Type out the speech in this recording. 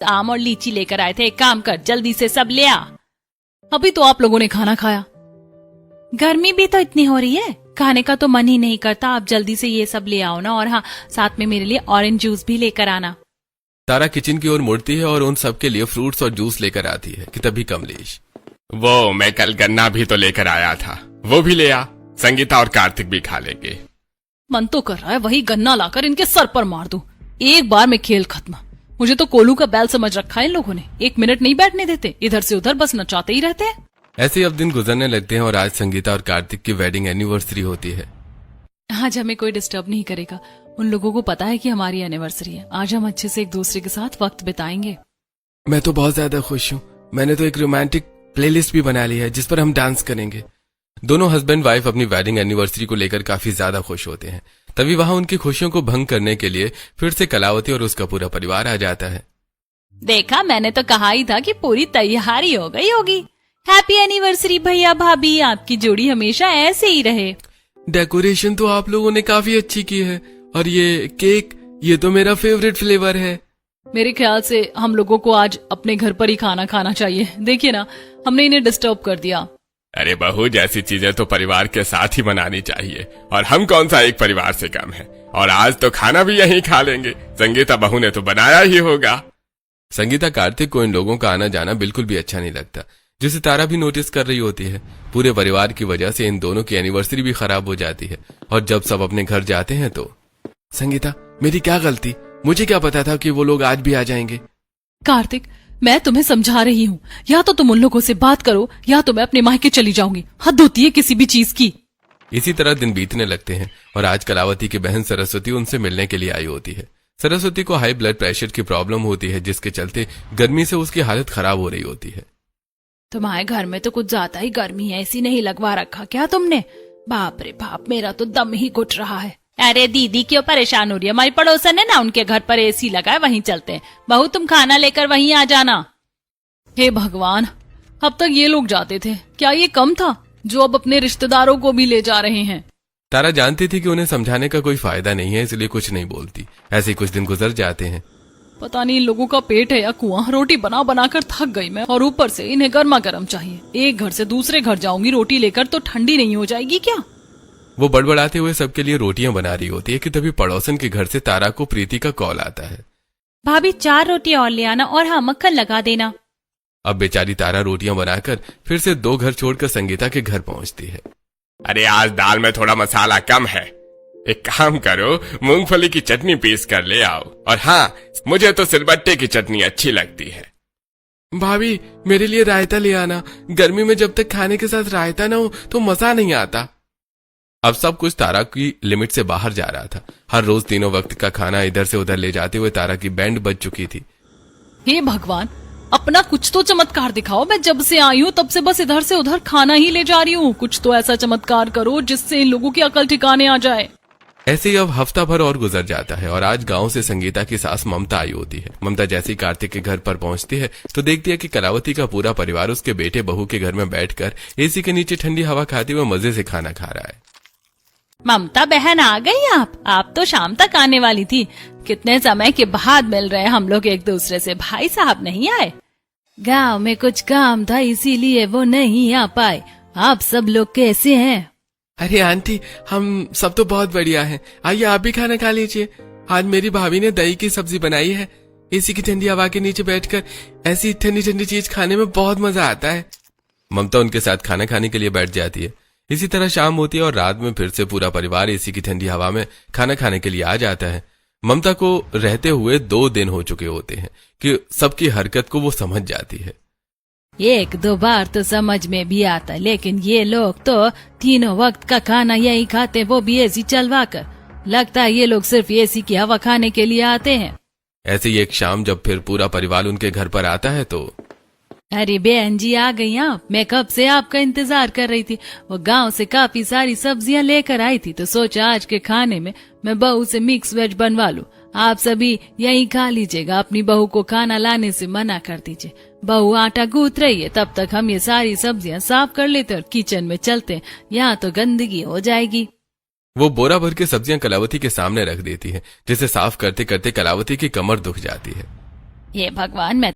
आम और लीची लेकर आए थे। एक काम कर, जल्दी से सब ले आ। अभी तो आप लोगों ने खाना खाया। गर्मी भी तो इतनी हो रही है, खाने का तो मन ही नहीं करता। आप जल्दी से ये सब ले आओ ना, और हाँ, साथ में मेरे लिए ऑरेंज जूस भी लेकर आना। तारा किचन की ओर मुड़ती है और उन सब के लिए फ्रूट्स और जूस लेकर आती है कि तभी कमलेश, वो मैं कल गन्ना भी तो लेकर आया था, वो भी ले आ, संगीता और कार्तिक भी खा लेंगे। मन तो कर रहा है वही गन्ना लाकर इनके सर पर मार दूं, एक बार में खेल खत्म। मुझे तो कोलू का बैल समझ रखा है इन लोगों ने, 1 मिनट नहीं बैठने देते, इधर से उधर बस नचाते ही रहते हैं। ऐसे ही अब दिन गुजरने लगते हैं और आज संगीता और कार्तिक की वेडिंग एनिवर्सरी होती है। आज हमें कोई डिस्टर्ब नहीं करेगा, उन लोगों को पता है कि हमारी एनिवर्सरी है। आज हम अच्छे से एक दूसरे के साथ वक्त बिताएंगे। मैं तो बहुत ज्यादा खुश हूँ। मैंने तो एक रोमांटिक प्लेलिस्ट भी बना ली है जिस पर हम डांस करेंगे। दोनों हस्बैंड वाइफ अपनी वेडिंग एनिवर्सरी को लेकर काफी ज्यादा खुश होते हैं। तभी वहां उनकी खुशियों को भंग करने के लिए फिर से कलावती और उसका पूरा परिवार आ जाता है। देखा, मैंने तो कहा ही था कि पूरी तैयारी हो गई होगी। हैप्पी एनिवर्सरी भैया भाभी, आपकी जोड़ी हमेशा ऐसे ही रहे। डेकोरेशन तो आप लोगों ने काफी अच्छी की है, और ये केक, ये तो मेरा फेवरेट फ्लेवर है। मेरे ख्याल से हम लोगों को आज अपने घर पर ही खाना खाना चाहिए। देखिए ना, हमने इन्हें डिस्टर्ब कर दिया। अरे बहू, जैसी चीजें तो परिवार के साथ ही मनानी चाहिए, और हम कौन सा एक परिवार से कम है। और आज तो खाना भी यहीं खा लेंगे, संगीता बहू ने तो बनाया ही होगा। संगीता कार्तिक को इन लोगों का आना जाना बिल्कुल भी अच्छा नहीं लगता, जिसे तारा भी नोटिस कर रही होती है। पूरे परिवार की वजह से इन दोनों की एनिवर्सरी भी खराब हो जाती है। और जब सब अपने घर जाते हैं तो, संगीता, मेरी क्या गलती, मुझे क्या पता था कि वो लोग आज भी आ जाएंगे। कार्तिक, मैं तुम्हें समझा रही हूँ, या तो तुम उन लोगों से बात करो या तो मैं अपने मायके चली जाऊंगी। हद होती है किसी भी चीज की। इसी तरह दिन बीतने लगते हैं और आज कलावती की बहन सरस्वती उनसे मिलने के लिए आई होती है। सरस्वती को हाई ब्लड प्रेशर की प्रॉब्लम होती है, जिसके चलते गर्मी से उसकी हालत खराब हो रही होती है। तुम्हारे घर में तो कुछ ज्यादा ही गर्मी है, ऐसी नहीं लगवा रखा क्या तुमने? बाप रे बाप, मेरा तो दम ही घुट रहा है। अरे दीदी क्यों परेशान हो रही है? हमारी पड़ोसन है ना, उनके घर पर एसी लगा है, वहीं चलते हैं। बहू तुम खाना लेकर वहीं आ जाना। हे भगवान, अब तक ये लोग जाते थे, क्या ये कम था जो अब अपने रिश्तेदारों को भी ले जा रहे हैं? तारा जानती थी कि उन्हें समझाने का कोई फायदा नहीं है, इसलिए कुछ नहीं बोलती। ऐसे कुछ दिन गुजर जाते हैं। पता नहीं इन लोगों का पेट है या कुआं। रोटी बना बनाकर थक गई मैं, और ऊपर से इन्हें गर्मा गर्म चाहिए। एक घर से दूसरे घर जाऊंगी रोटी लेकर तो ठंडी नहीं हो जाएगी क्या? वो बड़बड़ाते हुए सबके लिए रोटियां बना रही होती है कि तभी पड़ोसन के घर से तारा को प्रीति का कॉल आता है। भाभी 4 रोटी और ले आना, और हाँ, मक्खन लगा देना। अब बेचारी तारा रोटियां बनाकर फिर से 2 घर छोड़कर संगीता के घर पहुंचती है। अरे आज दाल में थोड़ा मसाला कम है, एक काम करो, मूंगफली की चटनी पीस कर ले आओ। और हाँ, मुझे तो सिलबट्टे की चटनी अच्छी लगती है। भाभी, मेरे लिए रायता ले आना। गर्मी में जब तक खाने के साथ रायता ना हो तो मजा नहीं आता। अब सब कुछ तारा की लिमिट से बाहर जा रहा था। हर रोज तीनों वक्त का खाना इधर से उधर ले जाते हुए तारा की बैंड बज चुकी थी। हे भगवान, अपना कुछ तो चमत्कार दिखाओ। मैं जब से आई हूँ तब से बस इधर से उधर खाना ही ले जा रही हूँ। कुछ तो ऐसा चमत्कार करो जिससे इन लोगों की अकल ठिकाने आ जाए। ऐसे ही अब हफ्ता भर और गुजर जाता है और आज गांव से संगीता की सास ममता आई होती है। ममता जैसे ही कार्तिक के घर पर पहुंचती है तो देखती है कि कलावती का पूरा परिवार उसके बेटे बहू के घर में बैठकर एसी के नीचे ठंडी हवा खाते हुए मजे से खाना खा रहा है। ममता बहन, आ गई आप तो शाम तक आने वाली थी। कितने समय के बाद मिल रहे हैं हम लोग एक दूसरे से। भाई साहब नहीं आए? गांव में कुछ काम था इसीलिए वो नहीं आ पाए। आप सब लोग कैसे हैं? अरे आंटी, हम सब तो बहुत बढ़िया हैं। आइए आप भी खाना खा लीजिए। आज मेरी भाभी ने दही की सब्जी बनाई है। एसी की ठंडी हवा के नीचे बैठकर ऐसी ठंडी ठंडी चीज खाने में बहुत मजा आता है। ममता उनके साथ खाना खाने के लिए बैठ जाती है। इसी तरह शाम होती है और रात में फिर से पूरा परिवार एसी की ठंडी हवा में खाना खाने के लिए आ जाता है। ममता को रहते हुए 2 दिन हो चुके होते हैं कि सबकी हरकत को वो समझ जाती है। 1-2 बार तो समझ में भी आता, लेकिन ये लोग तो तीनों वक्त का खाना यही खाते, वो भी एसी चलवा कर। लगता है ये लोग सिर्फ एसी की हवा खाने के लिए आते हैं। ऐसे ही एक शाम जब फिर पूरा परिवार उनके घर पर आता है तो, अरे बहन जी, आ गई आप। मैं कब से आपका इंतजार कर रही थी। वो गांव से काफी सारी सब्जियां लेकर आई थी तो सोचा आज के खाने में मैं बहू से मिक्स वेज बनवा लूं। आप सभी यहीं खा लीजिएगा। अपनी बहू को खाना लाने से मना कर दीजिए। बहू आटा गूंथ रही है, तब तक हम ये सारी सब्जियां साफ कर लेते और किचन में चलते। यहाँ तो गंदगी हो जाएगी। वो बोरा भर के सब्जियां कलावती के सामने रख देती है, जिसे साफ करते करते कलावती की कमर दुख जाती है। ये भगवान, मैं